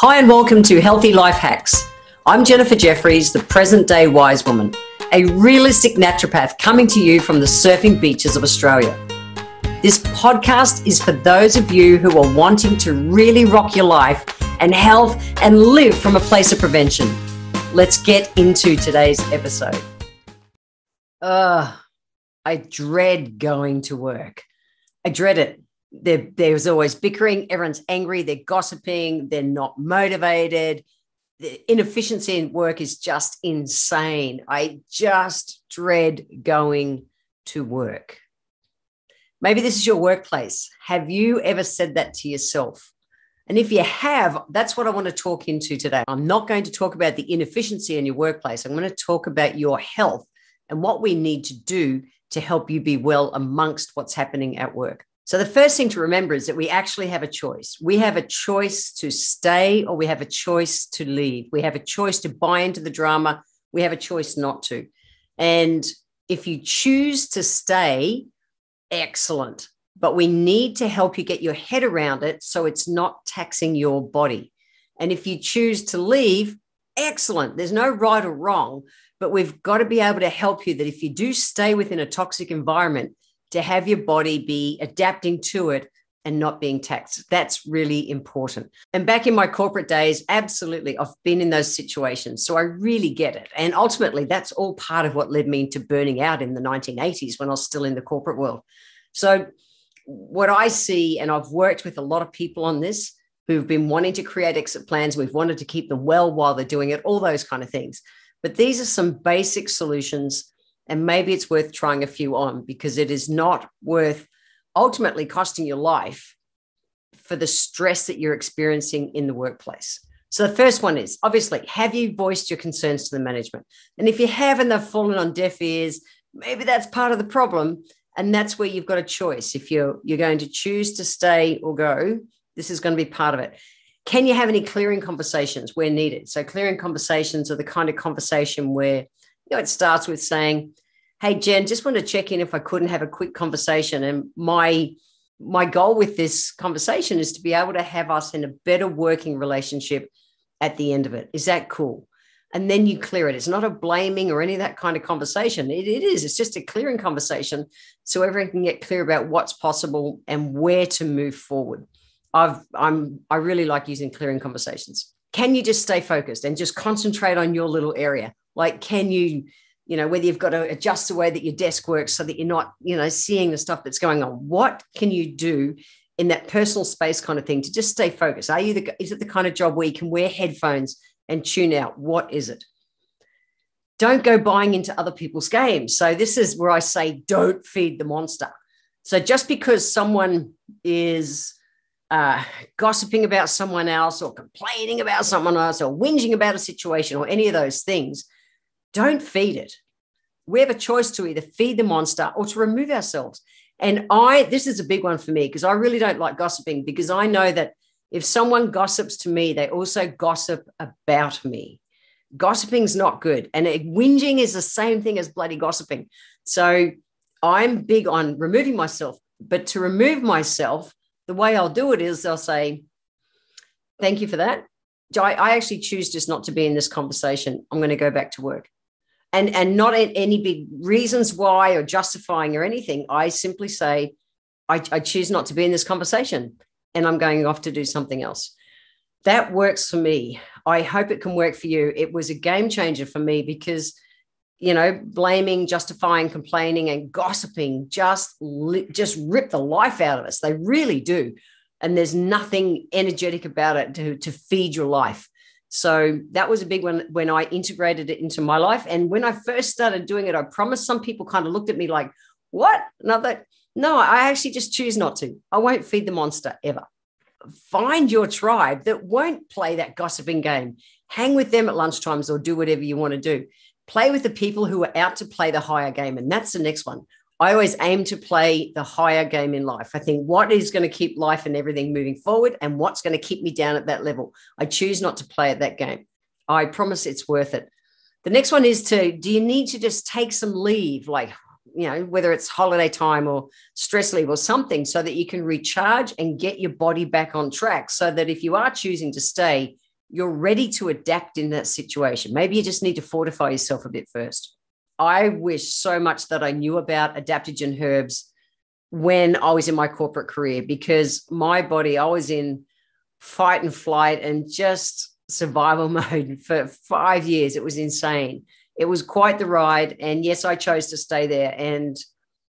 Hi and welcome to Healthy Life Hacks. I'm Jefferies, the present-day wise woman, a realistic naturopath coming to you from the surfing beaches of Australia. This podcast is for those of you who are wanting to really rock your life and health and live from a place of prevention. Let's get into today's episode. I dread going to work. I dread it. There's always bickering. Everyone's angry. They're gossiping. They're not motivated. The inefficiency in work is just insane. I just dread going to work. Maybe this is your workplace. Have you ever said that to yourself? And if you have, that's what I want to talk into today. I'm not going to talk about the inefficiency in your workplace. I'm going to talk about your health and what we need to do to help you be well amongst what's happening at work. So the first thing to remember is that we actually have a choice. We have a choice to stay or we have a choice to leave. We have a choice to buy into the drama. We have a choice not to. And if you choose to stay, excellent. But we need to help you get your head around it so it's not taxing your body. And if you choose to leave, excellent. There's no right or wrong, but we've got to be able to help you that if you do stay within a toxic environment, to have your body be adapting to it and not being taxed. That's really important. And back in my corporate days, absolutely, I've been in those situations. So I really get it. And ultimately, that's all part of what led me into burning out in the 1980s when I was still in the corporate world. So what I see, and I've worked with a lot of people on this who've been wanting to create exit plans. We've wanted to keep them well while they're doing it, all those kind of things. But these are some basic solutions. And maybe it's worth trying a few on because it is not worth ultimately costing your life for the stress that you're experiencing in the workplace. So the first one is, obviously, have you voiced your concerns to the management? And if you haven't, they've fallen on deaf ears, maybe that's part of the problem. And that's where you've got a choice. If you're going to choose to stay or go, this is going to be part of it. Can you have any clearing conversations where needed? So clearing conversations are the kind of conversation where it starts with saying, hey, Jen, just want to check in if I couldn't have a quick conversation. And my goal with this conversation is to be able to have us in a better working relationship at the end of it. Is that cool? And then you clear it. It's not a blaming or any of that kind of conversation. It is. It's just a clearing conversation so everyone can get clear about what's possible and where to move forward. I really like using clearing conversations. Can you just stay focused and just concentrate on your little area? Like, can you, whether you've got to adjust the way that your desk works so that you're not, seeing the stuff that's going on. What can you do in that personal space kind of thing to just stay focused? Is it the kind of job where you can wear headphones and tune out? What is it? Don't go buying into other people's games. So this is where I say, don't feed the monster. So just because someone is gossiping about someone else or complaining about someone else or whinging about a situation or any of those things, don't feed it. We have a choice to either feed the monster or to remove ourselves. And this is a big one for me because I really don't like gossiping because I know that if someone gossips to me, they also gossip about me. Gossiping's not good. And whinging is the same thing as bloody gossiping. So I'm big on removing myself. But to remove myself, the way I'll do it is I'll say, thank you for that. I actually choose just not to be in this conversation. I'm going to go back to work. And not any big reasons why or justifying or anything. I simply say, I choose not to be in this conversation and I'm going off to do something else. That works for me. I hope it can work for you. It was a game changer for me because, blaming, justifying, complaining and gossiping just rip the life out of us. They really do. And there's nothing energetic about it to feed your life. So that was a big one when I integrated it into my life. And when I first started doing it, I promise some people kind of looked at me like, what? No, I actually just choose not to. I won't feed the monster ever. Find your tribe that won't play that gossiping game. Hang with them at lunchtimes or do whatever you want to do. Play with the people who are out to play the higher game. And that's the next one. I always aim to play the higher game in life. I think what is going to keep life and everything moving forward and what's going to keep me down at that level. I choose not to play at that game. I promise it's worth it. The next one is do you need to just take some leave, like, whether it's holiday time or stress leave or something so that you can recharge and get your body back on track so that if you are choosing to stay, you're ready to adapt in that situation. Maybe you just need to fortify yourself a bit first. I wish so much that I knew about adaptogen herbs when I was in my corporate career, because my body, I was in fight and flight and just survival mode for 5 years. It was insane. It was quite the ride. And yes, I chose to stay there. And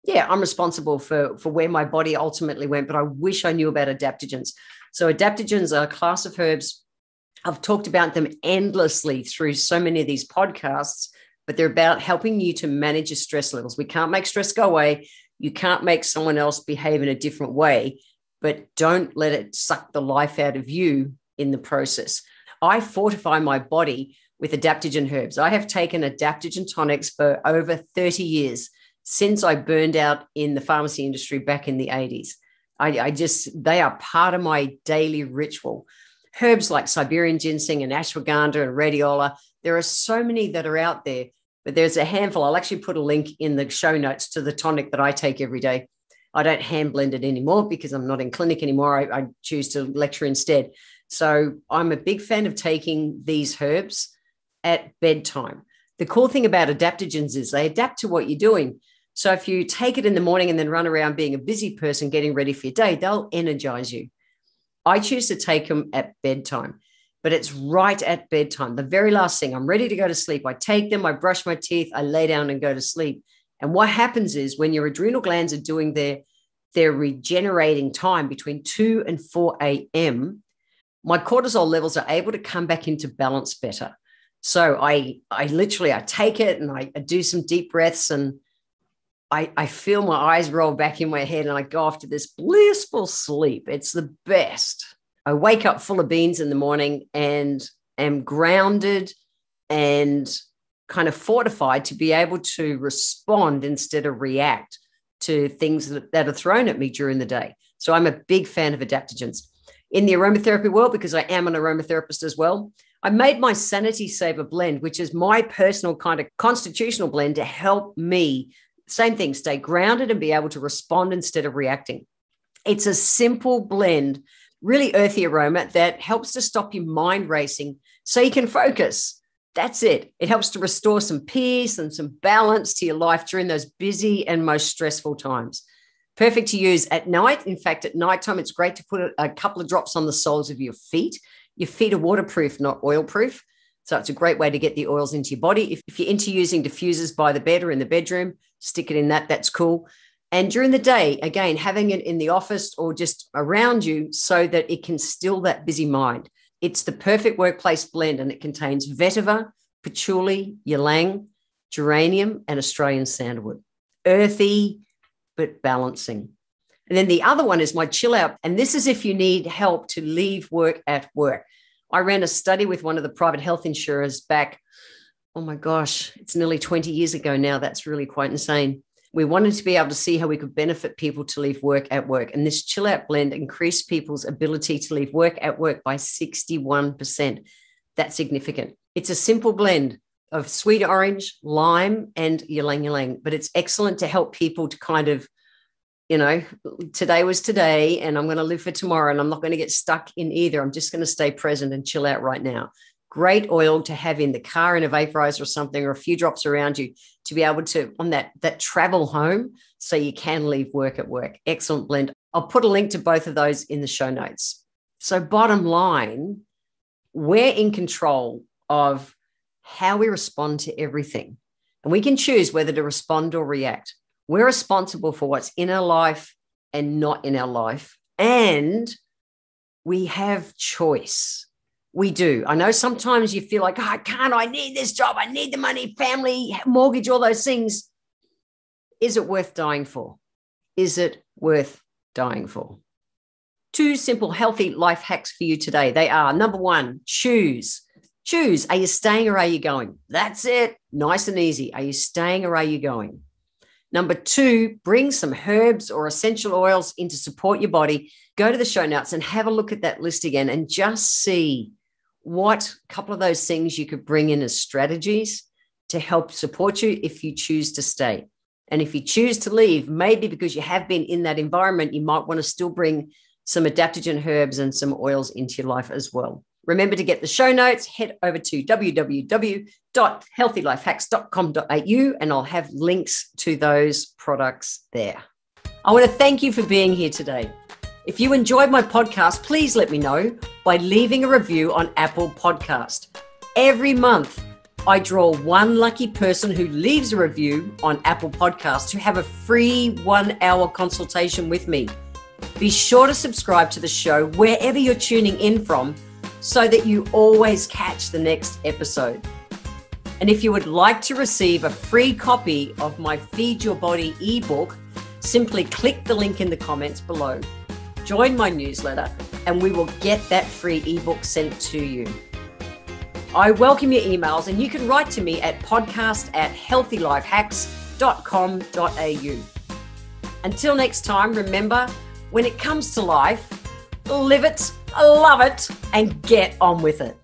yeah, I'm responsible for where my body ultimately went, but I wish I knew about adaptogens. So adaptogens are a class of herbs. I've talked about them endlessly through so many of these podcasts, but they're about helping you to manage your stress levels. We can't make stress go away. You can't make someone else behave in a different way, but don't let it suck the life out of you in the process. I fortify my body with adaptogen herbs. I have taken adaptogen tonics for over 30 years since I burned out in the pharmacy industry back in the 80s. They are part of my daily ritual. Herbs like Siberian ginseng and ashwagandha and radiolea. There are so many that are out there, but there's a handful. I'll actually put a link in the show notes to the tonic that I take every day. I don't hand blend it anymore because I'm not in clinic anymore. I choose to lecture instead. So I'm a big fan of taking these herbs at bedtime. The cool thing about adaptogens is they adapt to what you're doing. So if you take it in the morning and then run around being a busy person getting ready for your day, they'll energize you. I choose to take them at bedtime, but it's right at bedtime. The very last thing, I'm ready to go to sleep. I take them, I brush my teeth, I lay down and go to sleep. And what happens is when your adrenal glands are doing their regenerating time between 2 and 4 a.m., my cortisol levels are able to come back into balance better. So I take it and I do some deep breaths, and I feel my eyes roll back in my head and I go off to this blissful sleep. It's the best. I wake up full of beans in the morning and am grounded and kind of fortified to be able to respond instead of react to things that are thrown at me during the day. So I'm a big fan of adaptogens. In the aromatherapy world, because I am an aromatherapist as well, I made my Sanity Saver blend, which is my personal kind of constitutional blend to help me, same thing, stay grounded and be able to respond instead of reacting. It's a simple blend, really earthy aroma that helps to stop your mind racing so you can focus. That's it. It helps to restore some peace and some balance to your life during those busy and most stressful times. Perfect to use at night. In fact, at nighttime, it's great to put a couple of drops on the soles of your feet. Your feet are waterproof, not oil-proof. So it's a great way to get the oils into your body. If you're into using diffusers by the bed or in the bedroom, stick it in that. That's cool. And during the day, again, having it in the office or just around you so that it can still that busy mind. It's the perfect workplace blend, and it contains vetiver, patchouli, ylang, geranium, and Australian sandalwood. Earthy, but balancing. And then the other one is my chill out. And this is if you need help to leave work at work. I ran a study with one of the private health insurers back, oh my gosh, it's nearly 20 years ago now. That's really quite insane. We wanted to be able to see how we could benefit people to leave work at work. And this chill out blend increased people's ability to leave work at work by 61%. That's significant. It's a simple blend of sweet orange, lime, and ylang ylang, but it's excellent to help people to kind of, today was today and I'm going to live for tomorrow, and I'm not going to get stuck in either. I'm just going to stay present and chill out right now. Great oil to have in the car in a vaporizer or something, or a few drops around you to be able to, on that travel home, so you can leave work at work. Excellent blend. I'll put a link to both of those in the show notes. So bottom line, we're in control of how we respond to everything. And we can choose whether to respond or react. We're responsible for what's in our life and not in our life. And we have choice. We do. I know sometimes you feel like, I need this job. I need the money, family, mortgage, all those things. Is it worth dying for? Is it worth dying for? 2 simple, healthy life hacks for you today. They are, number 1, choose. Choose. Are you staying or are you going? That's it. Nice and easy. Are you staying or are you going? Number 2, bring some herbs or essential oils in to support your body. Go to the show notes and have a look at that list again and just see what couple of those things you could bring in as strategies to help support you if you choose to stay. And if you choose to leave, maybe because you have been in that environment, you might want to still bring some adaptogen herbs and some oils into your life as well. Remember to get the show notes, head over to www.healthylifehacks.com.au and I'll have links to those products there. I want to thank you for being here today. If you enjoyed my podcast, please let me know by leaving a review on Apple Podcast. Every month, I draw one lucky person who leaves a review on Apple Podcasts to have a free 1-hour consultation with me. Be sure to subscribe to the show wherever you're tuning in from so that you always catch the next episode. And if you would like to receive a free copy of my Feed Your Body ebook, simply click the link in the comments below. Join my newsletter and we will get that free ebook sent to you. I welcome your emails and you can write to me at podcast@healthylifehacks.com.au. Until next time, remember, when it comes to life, live it, love it, and get on with it.